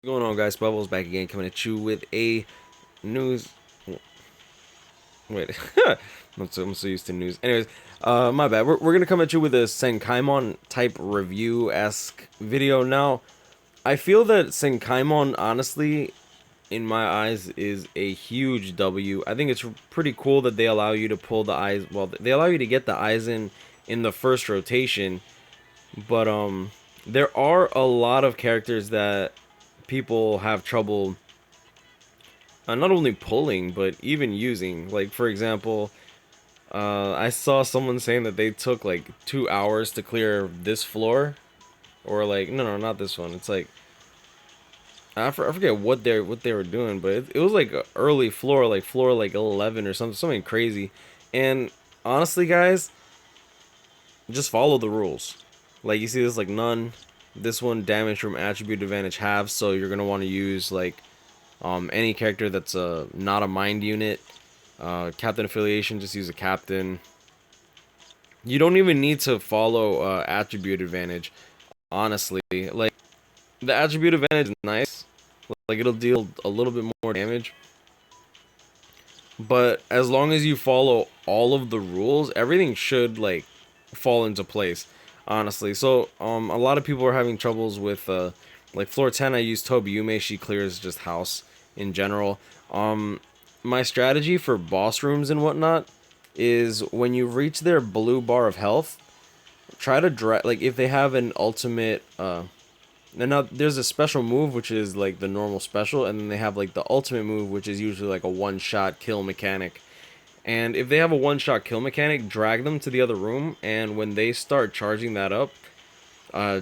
Going on, guys? Bubbles back again, coming at you with a news. Wait, I'm so used to news. Anyways, my bad. We're gonna come at you with a Senkaimon type review esque video. Now, I feel that Senkaimon, honestly, in my eyes, is a huge W. I think it's pretty cool that they allow you to pull the eyes. Well, they allow you to get the eyes in the first rotation, but there are a lot of characters that people have trouble not only pulling but even using. Like, for example, I saw someone saying that they took like 2 hours to clear this floor, or like no, not this one. It's like I forget what they were doing, but it was like a early floor, like floor like 11 or something crazy. And honestly, guys, just follow the rules. Like, you see this, like, none. This one, damage from attribute advantage half, so you're gonna want to use like any character that's not a mind unit. Captain affiliation, just use a captain. You don't even need to follow attribute advantage, honestly. Like, the attribute advantage is nice. Like, it'll deal a little bit more damage. But as long as you follow all of the rules, everything should like fall into place, honestly. So a lot of people are having troubles with like floor 10. I use Tobiyume. She clears just house in general. My strategy for boss rooms and whatnot is when you reach their blue bar of health, try to drag, like, if they have an ultimate and now there's a special move which is like the normal special, and then they have like the ultimate move which is usually like a one-shot kill mechanic. And if they have a one-shot kill mechanic, drag them to the other room, and when they start charging that up,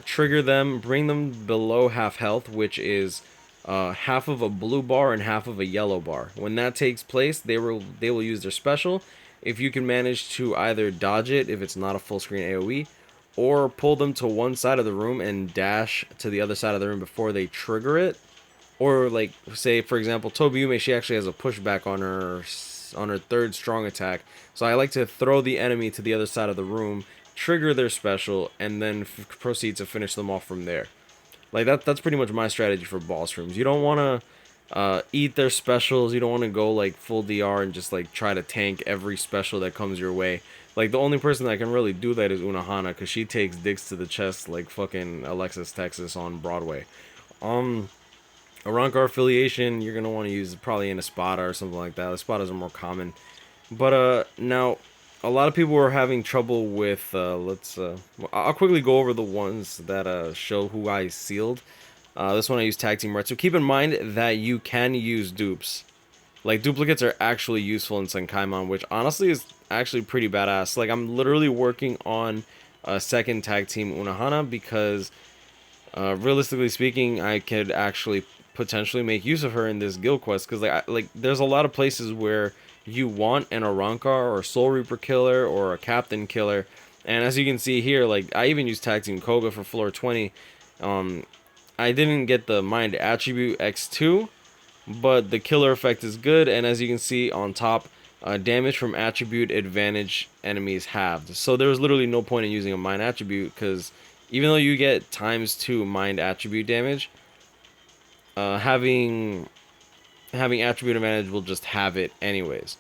trigger them, bring them below half health, which is half of a blue bar and half of a yellow bar. When that takes place, they will use their special. If you can manage to either dodge it if it's not a full screen AoE, or pull them to one side of the room and dash to the other side of the room before they trigger it, or like, say for example, Tobiyume, she actually has a pushback on her third strong attack. So I like to throw the enemy to the other side of the room, trigger their special, and then proceed to finish them off from there. Like, that's pretty much my strategy for boss rooms. You don't want to eat their specials. You don't want to go like full DR and just like try to tank every special that comes your way. Like, the only person that can really do that is Unohana, because she takes dicks to the chest like fucking Alexis Texas on Broadway. A Rankar affiliation, you're gonna want to use probably in a Espada or something like that. Espadas are more common. But now a lot of people are having trouble with I'll quickly go over the ones that show who I sealed. This one I use tag team red. So keep in mind that you can use dupes. Like, duplicates are actually useful in Senkaimon, which honestly is actually pretty badass. Like, I'm literally working on a second tag team Unohana because realistically speaking, I could actually potentially make use of her in this guild quest, because like there's a lot of places where you want an Arankar or Soul Reaper killer or a Captain killer, and as you can see here, like, I even used tag team Koga for floor 20. I didn't get the mind attribute X2, but the killer effect is good, and as you can see on top, damage from attribute advantage enemies halved. So there was literally no point in using a mind attribute, because even though you get ×2 mind attribute damage, having attribute advantage will just have it anyways.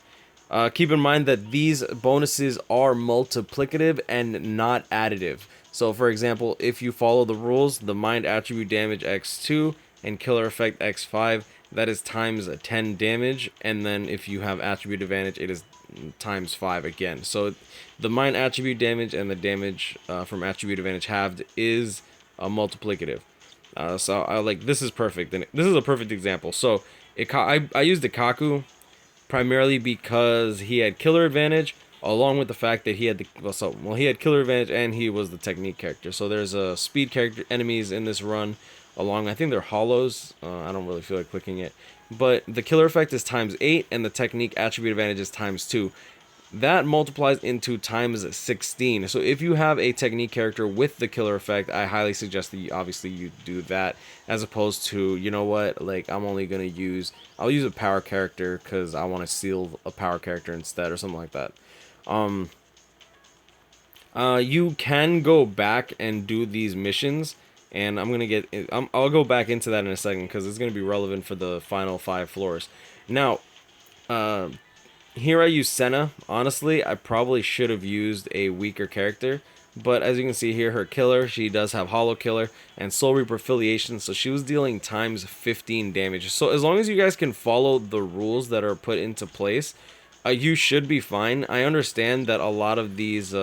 Keep in mind that these bonuses are multiplicative and not additive. So for example, if you follow the rules, the mind attribute damage X2 and killer effect X5, that is times 10 damage, and then if you have attribute advantage, it is times 5 again. So the mind attribute damage and the damage from attribute advantage halved is multiplicative. So I like, this is perfect, and this is a perfect example. So I used Ikaku primarily because he had killer advantage, along with the fact that he had he had killer advantage and he was the technique character. So there's a speed character enemies in this run, along, I think they're hollows. I don't really feel like clicking it, but the killer effect is ×8 and the technique attribute advantage is ×2. That multiplies into ×16. So if you have a technique character with the killer effect, I highly suggest that you do that, as opposed to, you know what, like, I'll use a power character because I want to seal a power character instead, or something like that. You can go back and do these missions and I'll go back into that in a second because it's gonna be relevant for the final 5 floors. Now, uh, here I use Senna. Honestly, I probably should have used a weaker character. But as you can see here, her killer, she does have Hollow Killer and Soul Reaper affiliation, so she was dealing times 15 damage. So as long as you guys can follow the rules that are put into place, you should be fine. I understand that a lot of these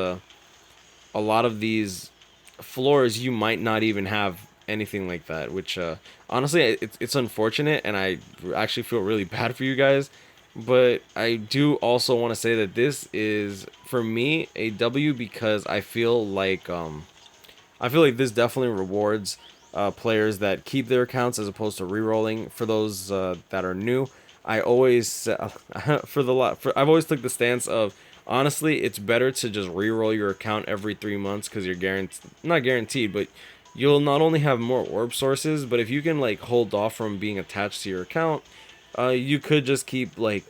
floors you might not even have anything like that, which honestly it's unfortunate, and I actually feel really bad for you guys. But I do also want to say that this is for me a W because I feel like this definitely rewards players that keep their accounts as opposed to re-rolling. For those that are new, I always I've always took the stance of, honestly, it's better to just re-roll your account every 3 months because you're not guaranteed, but you'll not only have more orb sources, but if you can like hold off from being attached to your account, you could just keep like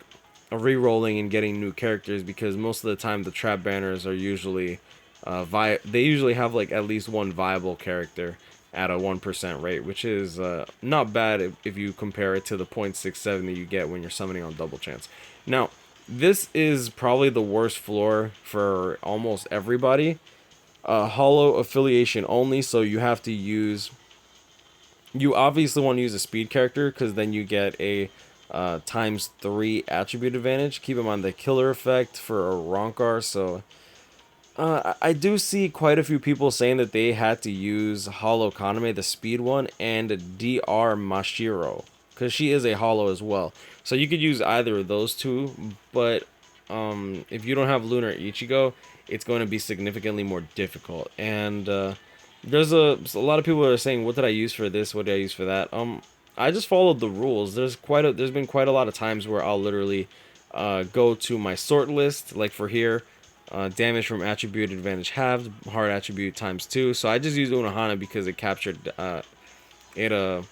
re-rolling and getting new characters, because most of the time the trap banners are usually they usually have like at least one viable character at a 1% rate, which is not bad if you compare it to the 0.67 that you get when you're summoning on double chance. Now, this is probably the worst floor for almost everybody. Hollow affiliation only, so you have to use. You obviously want to use a speed character because then you get a ×3 attribute advantage. Keep in mind the killer effect for a Ronkar, so I do see quite a few people saying that they had to use Hollow Kaname, the speed one, and Dr. Mashiro, because she is a Hollow as well. So you could use either of those two, but if you don't have Lunar Ichigo, it's going to be significantly more difficult. And there's a lot of people that are saying, what did I use for this? What did I use for that? I just followed the rules. There's been quite a lot of times where I'll literally go to my sort list, like for here. Damage from attribute advantage halved, hard attribute ×2. So I just used Unohana because it captured, it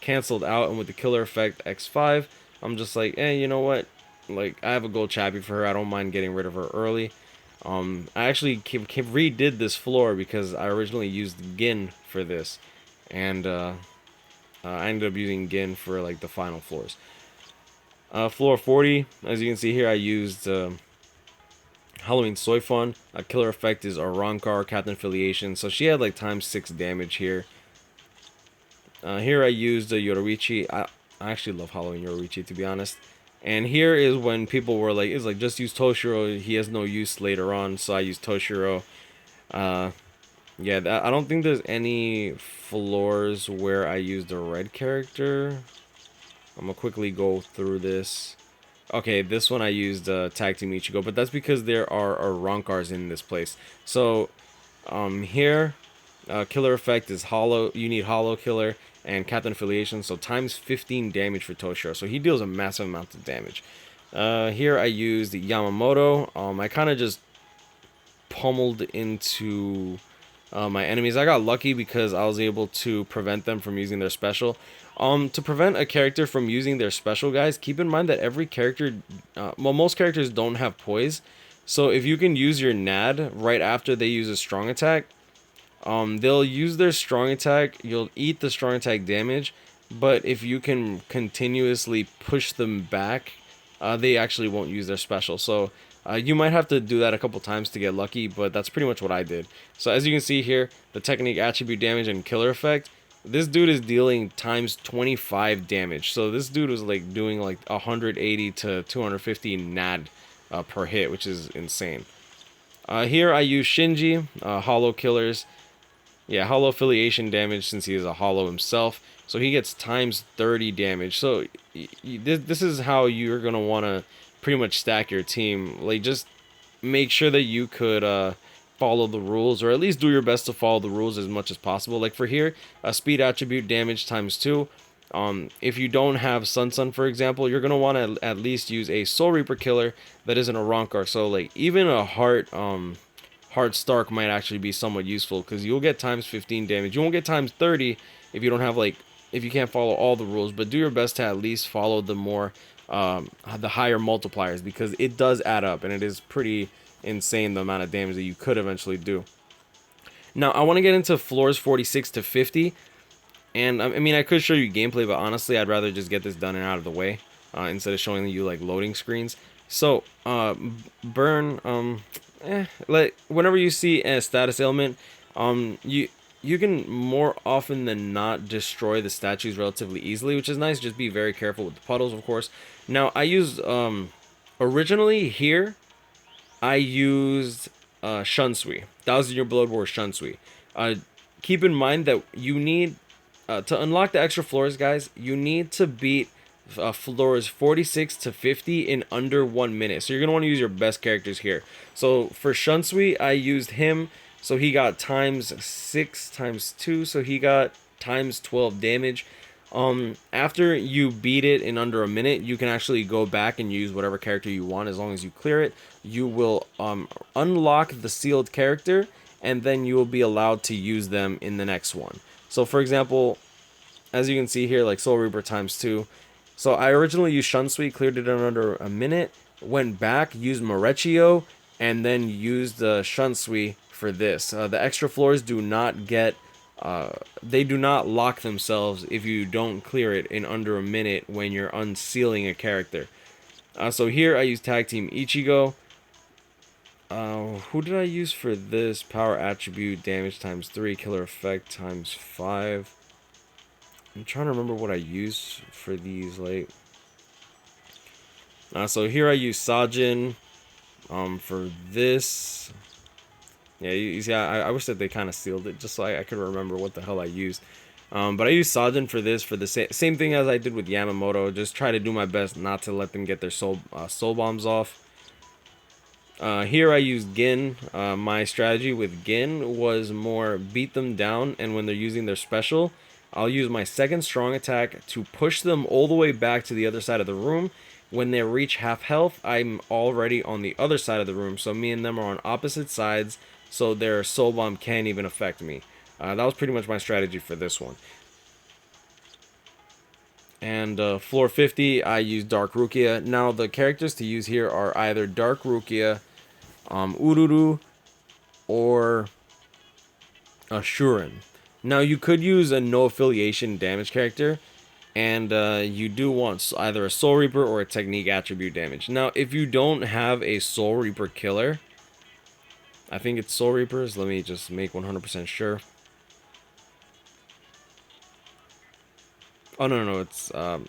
canceled out, and with the killer effect X5, I'm just like, you know what? Like, I have a gold chappy for her. I don't mind getting rid of her early. I actually redid this floor because I originally used Gin for this, and I ended up using Gin for like the final floors. Floor 40, as you can see here, I used Halloween Soifon. Killer effect is Arankar, Captain Affiliation, so she had like ×6 damage here. Here I used Yoruichi. I actually love Halloween Yoruichi, to be honest. And here is when people were like, it's like, just use Toshiro, he has no use later on, so I used Toshiro. Yeah, I don't think there's any floors where I used a red character. I'm gonna quickly go through this. Okay, this one I used Tag Team Ichigo, but that's because there are Ronkars in this place. So, here, killer effect is Hollow. You need Hollow Killer and Captain Affiliation, so ×15 damage for Toshiro. So he deals a massive amount of damage. Here I used Yamamoto. I kind of just pummeled into my enemies. I got lucky because I was able to prevent them from using their special. To prevent a character from using their special, guys, keep in mind that every character, well, most characters don't have poise. So if you can use your NAD right after they use a strong attack, they'll use their strong attack, you'll eat the strong attack damage, but if you can continuously push them back, they actually won't use their special. So you might have to do that a couple times to get lucky, but that's pretty much what I did. So as you can see here, the technique, attribute damage, and killer effect, this dude is dealing ×25 damage. So this dude was like doing like 180 to 250 NAD per hit, which is insane. Here I use Shinji, Hollow Killers. Yeah, Hollow affiliation damage since he is a Hollow himself. So he gets ×30 damage. So this is how you're going to want to pretty much stack your team. Like, just make sure that you could follow the rules, or at least do your best to follow the rules as much as possible. Like for here, speed attribute damage ×2. If you don't have Sun, for example, you're going to want to at least use a Soul Reaper killer that isn't a Ronkar. So like even a Heart Stark might actually be somewhat useful, because you'll get ×15 damage. You won't get ×30 if you don't have if you can't follow all the rules, but do your best to at least follow the the higher multipliers, because it does add up, and it is pretty insane the amount of damage that you could eventually do. Now, I want to get into floors 46 to 50. And I mean, I could show you gameplay, but honestly, I'd rather just get this done and out of the way instead of showing you like loading screens. So, burn, like whenever you see a status ailment, you can more often than not destroy the statues relatively easily, which is nice. Just be very careful with the puddles, of course. Now, I used originally here, I used Shunsui. That was your Blood War Shunsui. Keep in mind that you need to unlock the extra floors, guys. You need to beat floors 46 to 50 in under 1 minute. So you're gonna want to use your best characters here. So for Shunsui, I used him. So he got times 6 times 2. So he got times 12 damage. After you beat it in under a minute, you can actually go back and use whatever character you want as long as you clear it. You will unlock the sealed character, and then you will be allowed to use them in the next one. So for example, as you can see here, like Soul Reaper times 2. So I originally used Shunsui, cleared it in under a minute, went back, used Morechio, and then used Shunsui for this. The extra floors do not get they do not lock themselves if you don't clear it in under a minute when you're unsealing a character. So here I use Tag Team Ichigo. Who did I use for this? Power attribute, damage times 3, killer effect times 5. I'm trying to remember what I used for these, like... so here I use Sajin for this. Yeah, you see, I wish that they kind of sealed it just so I could remember what the hell I used. But I used Sajin for this, for the same thing as I did with Yamamoto. Just try to do my best not to let them get their soul bombs off. Here I used Gin. My strategy with Gin was more beat them down, and when they're using their special, I'll use my second strong attack to push them all the way back to the other side of the room. When they reach half health, I'm already on the other side of the room, so me and them are on opposite sides, so their soul bomb can't even affect me. That was pretty much my strategy for this one. And floor 50, I use Dark Rukia. Now, the characters to use here are either Dark Rukia, Ururu, or Shuren. Now, you could use a no affiliation damage character, and you do want either a Soul Reaper or a Technique attribute damage. Now, if you don't have a Soul Reaper killer, I think it's Soul Reapers. Let me just make 100% sure. Oh, no, it's... oh,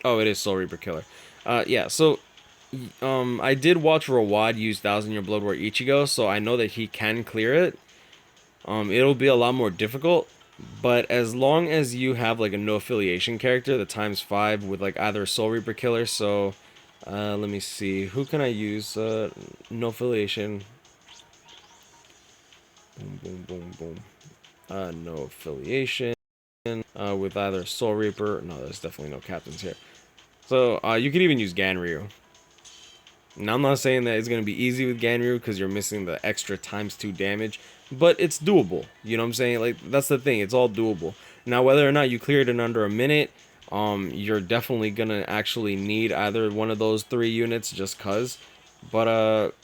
it is Soul Reaper killer. Yeah, so... I did watch Rawad use 1000 Year Blood War Ichigo, so I know that he can clear it. It'll be a lot more difficult, but as long as you have like a no affiliation character, the times 5 with like either a Soul Reaper killer. So let me see, who can I use? No affiliation. Boom, boom, boom, boom. No affiliation with either Soul Reaper. No, there's definitely no captains here. So you could even use Ganryu. Now, I'm not saying that it's going to be easy with Ganryu because you're missing the extra times 2 damage, but it's doable. You know what I'm saying? Like, that's the thing. It's all doable. Now, whether or not you cleared it in under a minute, you're definitely going to actually need either one of those 3 units just because. But,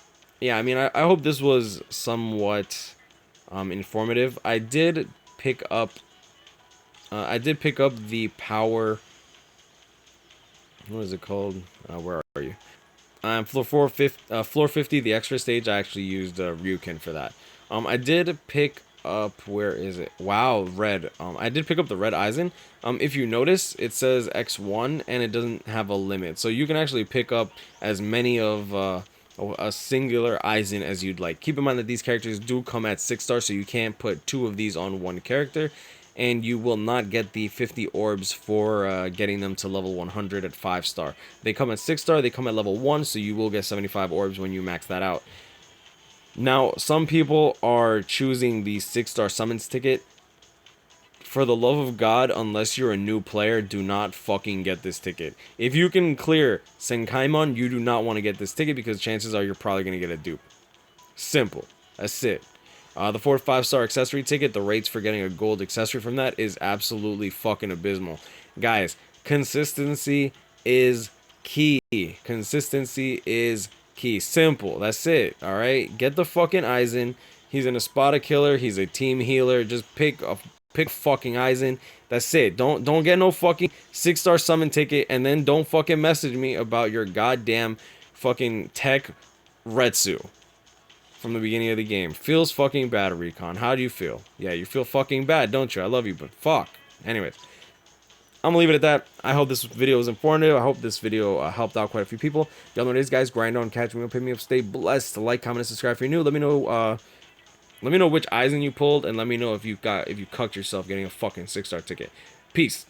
yeah, I mean, I hope this was somewhat informative. I did pick up the power... What is it called? Where are you? Floor 50, the extra stage, I actually used Ryukin for that. I did pick up, where is it? Wow, red. I did pick up the red Aizen. If you notice, it says X1 and it doesn't have a limit. So you can actually pick up as many of a singular Aizen as you'd like. Keep in mind that these characters do come at 6 stars, so you can't put 2 of these on one character. And you will not get the 50 orbs for getting them to level 100 at 5 star. They come at 6 star, they come at level 1, so you will get 75 orbs when you max that out. Now, some people are choosing the 6 star summons ticket. For the love of God, unless you're a new player, do not fucking get this ticket. If you can clear Senkaimon, you do not want to get this ticket because chances are you're probably going to get a dupe. Simple. That's it. The 4 to 5 star accessory ticket, the rates for getting a gold accessory from that is absolutely fucking abysmal. Guys, consistency is key. Consistency is key. Simple. That's it. Alright? Get the fucking Aizen. He's an Espada killer. He's a team healer. Just pick fucking Aizen. That's it. Don't get no fucking 6-star summon ticket, and then don't fucking message me about your goddamn fucking tech Retsu from the beginning of the game. Feels fucking bad, Recon. How do you feel? Yeah, you feel fucking bad, don't you? I love you, but fuck. Anyways, I'm gonna leave it at that. I hope this video was informative. I hope this video helped out quite a few people. Y'all know what it is, guys. Grind on, catch me up, hit me up. Stay blessed. Like, comment, and subscribe if you're new. Let me know which Aizen you pulled, and let me know if you cucked yourself getting a fucking 6-star ticket. Peace.